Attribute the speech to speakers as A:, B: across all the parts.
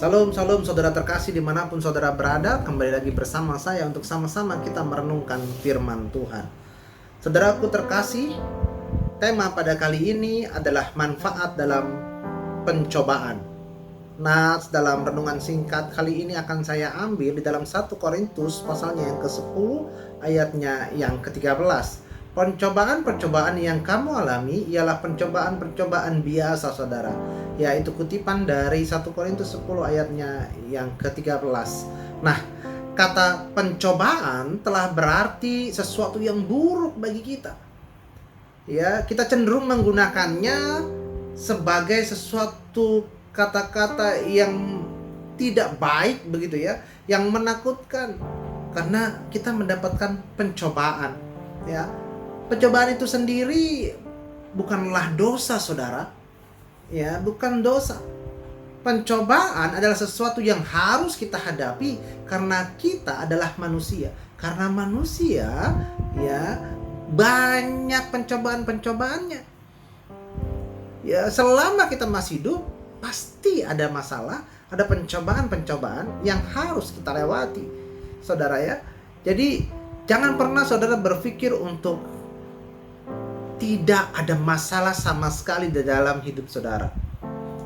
A: Salam, salam saudara terkasih dimanapun saudara berada. Kembali lagi bersama saya untuk sama-sama kita merenungkan firman Tuhan. Saudaraku terkasih, tema pada kali ini adalah manfaat dalam pencobaan. Nah, dalam renungan singkat kali ini akan saya ambil di dalam 1 Korintus pasalnya yang ke-10 ayatnya yang ke-13. Pencobaan-pencobaan yang kamu alami ialah pencobaan-pencobaan biasa, saudara. Yaitu kutipan dari 1 Korintus 10 ayatnya yang ke-13. Nah, kata pencobaan telah berarti sesuatu yang buruk bagi kita. Ya, kita cenderung menggunakannya sebagai sesuatu kata-kata yang tidak baik begitu ya, yang menakutkan karena kita mendapatkan pencobaan, ya. Pencobaan itu sendiri bukanlah dosa, saudara. Ya, bukan dosa. Pencobaan adalah sesuatu yang harus kita hadapi karena kita adalah manusia. Karena manusia, ya, banyak pencobaan-pencobaannya. Ya, selama kita masih hidup, pasti ada masalah, ada pencobaan-pencobaan yang harus kita lewati, saudara ya. Jadi, jangan pernah saudara berpikir untuk tidak ada masalah sama sekali di dalam hidup saudara.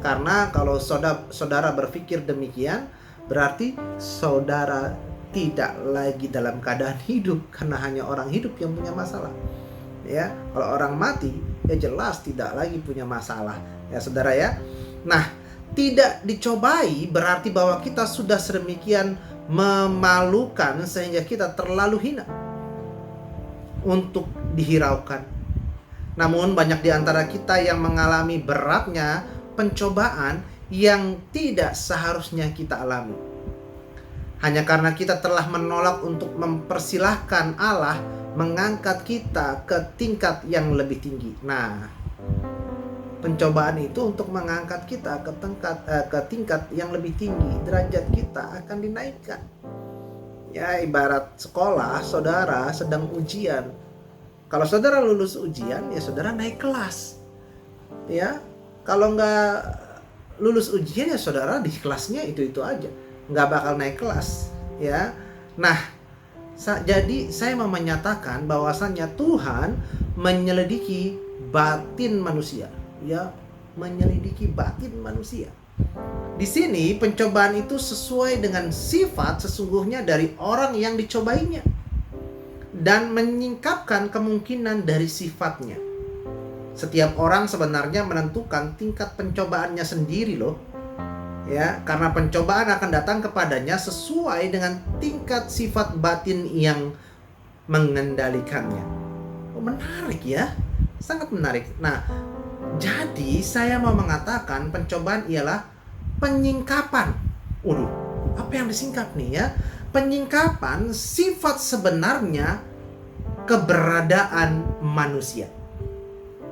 A: Karena kalau saudara berpikir demikian, berarti saudara tidak lagi dalam keadaan hidup, karena hanya orang hidup yang punya masalah. Ya, kalau orang mati, ya jelas tidak lagi punya masalah. Ya, saudara ya. Nah, tidak dicobai berarti bahwa kita sudah sedemikian memalukan sehingga kita terlalu hina untuk dihiraukan. Namun banyak di antara kita yang mengalami beratnya pencobaan yang tidak seharusnya kita alami. Hanya karena kita telah menolak untuk mempersilahkan Allah mengangkat kita ke tingkat yang lebih tinggi. Nah, pencobaan itu untuk mengangkat kita ke tingkat yang lebih tinggi. Derajat kita akan dinaikkan. Ya, ibarat sekolah, saudara sedang ujian. Kalau saudara lulus ujian, ya saudara naik kelas. Ya, kalau nggak lulus ujian, ya saudara di kelasnya itu-itu aja. Nggak bakal naik kelas. Ya, nah, jadi saya mau menyatakan bahwasannya Tuhan menyelidiki batin manusia. Ya, menyelidiki batin manusia. Di sini pencobaan itu sesuai dengan sifat sesungguhnya dari orang yang dicobainya. Dan menyingkapkan kemungkinan dari sifatnya. Setiap orang sebenarnya menentukan tingkat pencobaannya sendiri loh. Ya, karena pencobaan akan datang kepadanya sesuai dengan tingkat sifat batin yang mengendalikannya. Oh, menarik ya. Sangat menarik. Nah, jadi saya mau mengatakan pencobaan ialah penyingkapan. Apa yang disingkap nih ya? Penyingkapan sifat sebenarnya keberadaan manusia.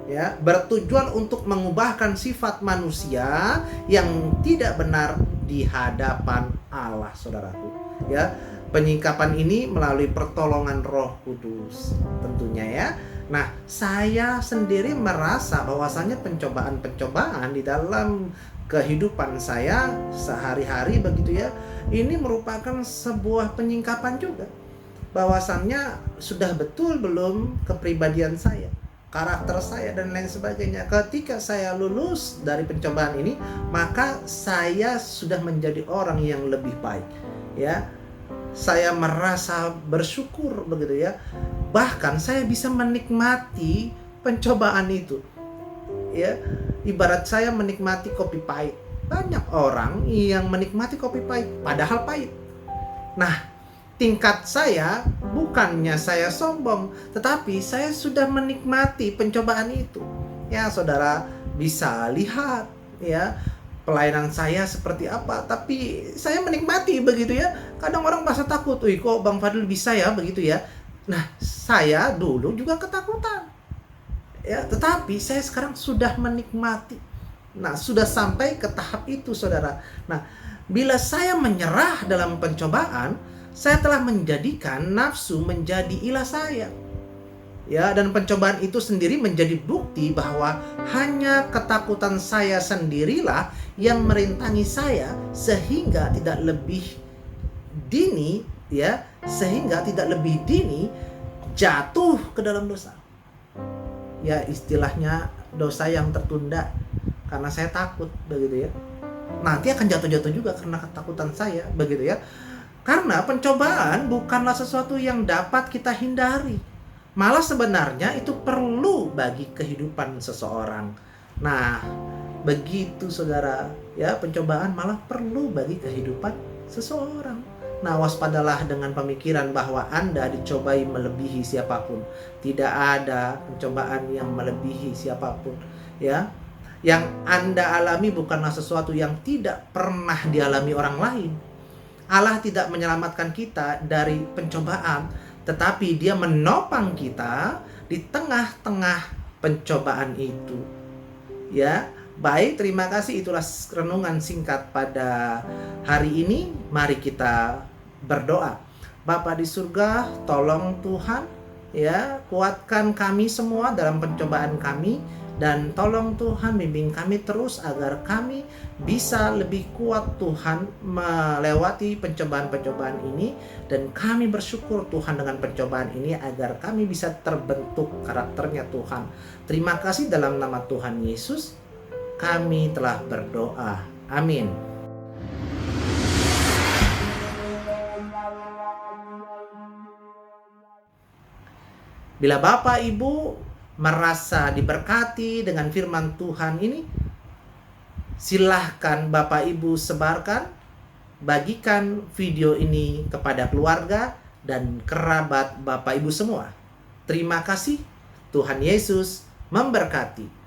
A: Ya, bertujuan untuk mengubahkan sifat manusia yang tidak benar di hadapan Allah, saudaraku. Ya, penyingkapan ini melalui pertolongan Roh Kudus tentunya ya. Nah, saya sendiri merasa bahwasanya pencobaan-pencobaan di dalam kehidupan saya sehari-hari begitu ya, ini merupakan sebuah penyingkapan juga. Bahwasannya sudah betul belum kepribadian saya, karakter saya dan lain sebagainya. Ketika saya lulus dari pencobaan ini, maka saya sudah menjadi orang yang lebih baik. Ya, saya merasa bersyukur begitu ya. Bahkan saya bisa menikmati pencobaan itu. Ya, ibarat saya menikmati kopi pahit. Banyak orang yang menikmati kopi pahit padahal pahit. Nah, tingkat saya bukannya saya sombong, tetapi saya sudah menikmati pencobaan itu. Ya, saudara bisa lihat ya pelayanan saya seperti apa, tapi saya menikmati begitu ya. Kadang orang merasa takut, kok Bang Fadil bisa ya begitu ya. Nah, saya dulu juga ketakutan. Ya, tetapi saya sekarang sudah menikmati. Nah, sudah sampai ke tahap itu, saudara. Nah, bila saya menyerah dalam pencobaan, saya telah menjadikan nafsu menjadi ilah saya. Ya, dan pencobaan itu sendiri menjadi bukti bahwa hanya ketakutan saya sendirilah yang merintangi saya sehingga tidak lebih dini, ya, sehingga tidak lebih dini jatuh ke dalam dosa. Ya, istilahnya dosa yang tertunda karena saya takut, begitu ya. Nanti akan jatuh-jatuh juga karena ketakutan saya, begitu ya. Karena pencobaan bukanlah sesuatu yang dapat kita hindari. Malah sebenarnya itu perlu bagi kehidupan seseorang. Nah, begitu saudara, ya, pencobaan malah perlu bagi kehidupan seseorang. Nah, waspadalah dengan pemikiran bahwa Anda dicobai melebihi siapapun. Tidak ada pencobaan yang melebihi siapapun, ya. Yang Anda alami bukanlah sesuatu yang tidak pernah dialami orang lain. Allah tidak menyelamatkan kita dari pencobaan, tetapi Dia menopang kita di tengah-tengah pencobaan itu. Ya, baik, terima kasih. Itulah renungan singkat pada hari ini. Mari kita berdoa. Bapa di surga, tolong Tuhan, ya, kuatkan kami semua dalam pencobaan kami. Dan tolong Tuhan bimbing kami terus agar kami bisa lebih kuat Tuhan melewati pencobaan-pencobaan ini. Dan kami bersyukur Tuhan dengan pencobaan ini agar kami bisa terbentuk karakternya Tuhan. Terima kasih dalam nama Tuhan Yesus kami telah berdoa. Amin. Bila Bapak Ibu merasa diberkati dengan firman Tuhan ini, silahkan Bapak Ibu sebarkan, bagikan video ini kepada keluarga dan kerabat Bapak Ibu semua. Terima kasih. Tuhan Yesus memberkati.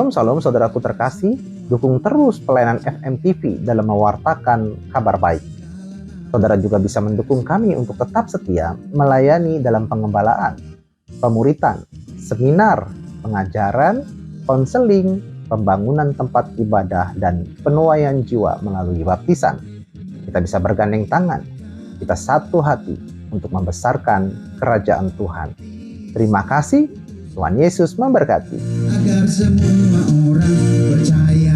A: Salam saudaraku terkasih, dukung terus pelayanan FM TV dalam mewartakan kabar baik. Saudara juga bisa mendukung kami untuk tetap setia melayani dalam pengembalaan, pemuritan, seminar, pengajaran, konseling, pembangunan tempat ibadah, dan penuaian jiwa melalui baptisan. Kita bisa bergandeng tangan, kita satu hati untuk membesarkan kerajaan Tuhan. Terima kasih. Tuhan Yesus memberkati. Agar semua orang percaya.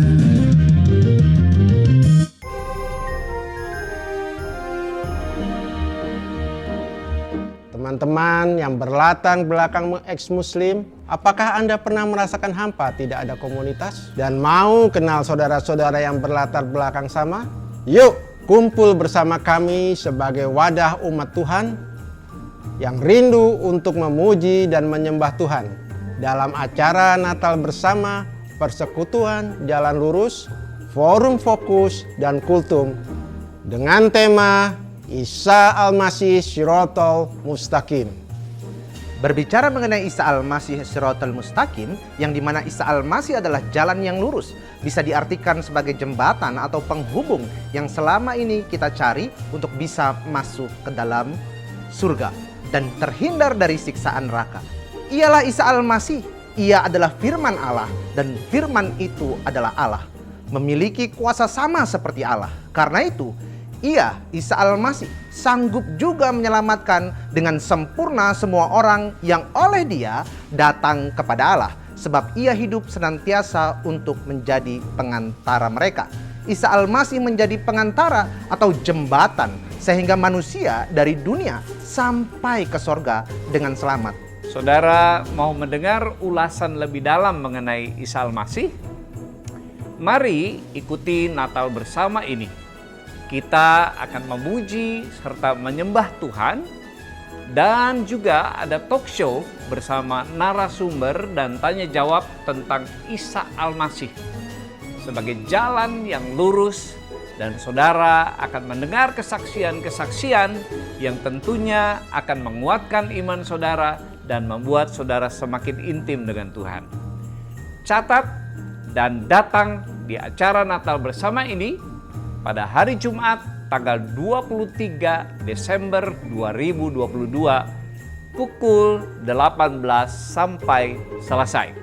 B: Teman-teman yang berlatar belakang ex-muslim, apakah Anda pernah merasakan hampa tidak ada komunitas? Dan mau kenal saudara-saudara yang berlatar belakang sama? Yuk, kumpul bersama kami sebagai wadah umat Tuhan yang rindu untuk memuji dan menyembah Tuhan dalam acara Natal bersama, persekutuan Jalan Lurus, Forum Fokus, dan Kultum dengan tema Isa Al-Masih Shiratal Mustaqim.
A: Berbicara mengenai Isa Al-Masih Shiratal Mustaqim, yang dimana Isa Al-Masih adalah jalan yang lurus, bisa diartikan sebagai jembatan atau penghubung yang selama ini kita cari untuk bisa masuk ke dalam surga dan terhindar dari siksaan neraka. Ialah Isa Al-Masih. Ia adalah firman Allah, dan firman itu adalah Allah, memiliki kuasa sama seperti Allah. Karena itu, Ia, Isa Al-Masih, sanggup juga menyelamatkan dengan sempurna semua orang yang oleh Dia datang kepada Allah. sebab ia hidup senantiasa untuk menjadi pengantara mereka. Isa Al-Masih menjadi pengantara atau jembatan sehingga manusia dari dunia sampai ke sorga dengan selamat.
C: Saudara mau mendengar ulasan lebih dalam mengenai Isa Al-Masih? Mari ikuti Natal bersama ini. Kita akan memuji serta menyembah Tuhan, dan juga ada talk show bersama narasumber dan tanya jawab tentang Isa Al-Masih sebagai jalan yang lurus, dan saudara akan mendengar kesaksian-kesaksian yang tentunya akan menguatkan iman saudara dan membuat saudara semakin intim dengan Tuhan. Catat dan datang di acara Natal bersama ini pada hari Jumat tanggal 23 Desember 2022 pukul 18 sampai selesai.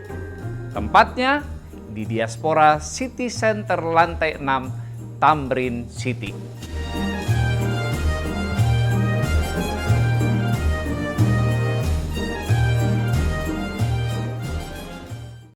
C: Tempatnya di Diaspora City Center lantai 6 Tamrin City.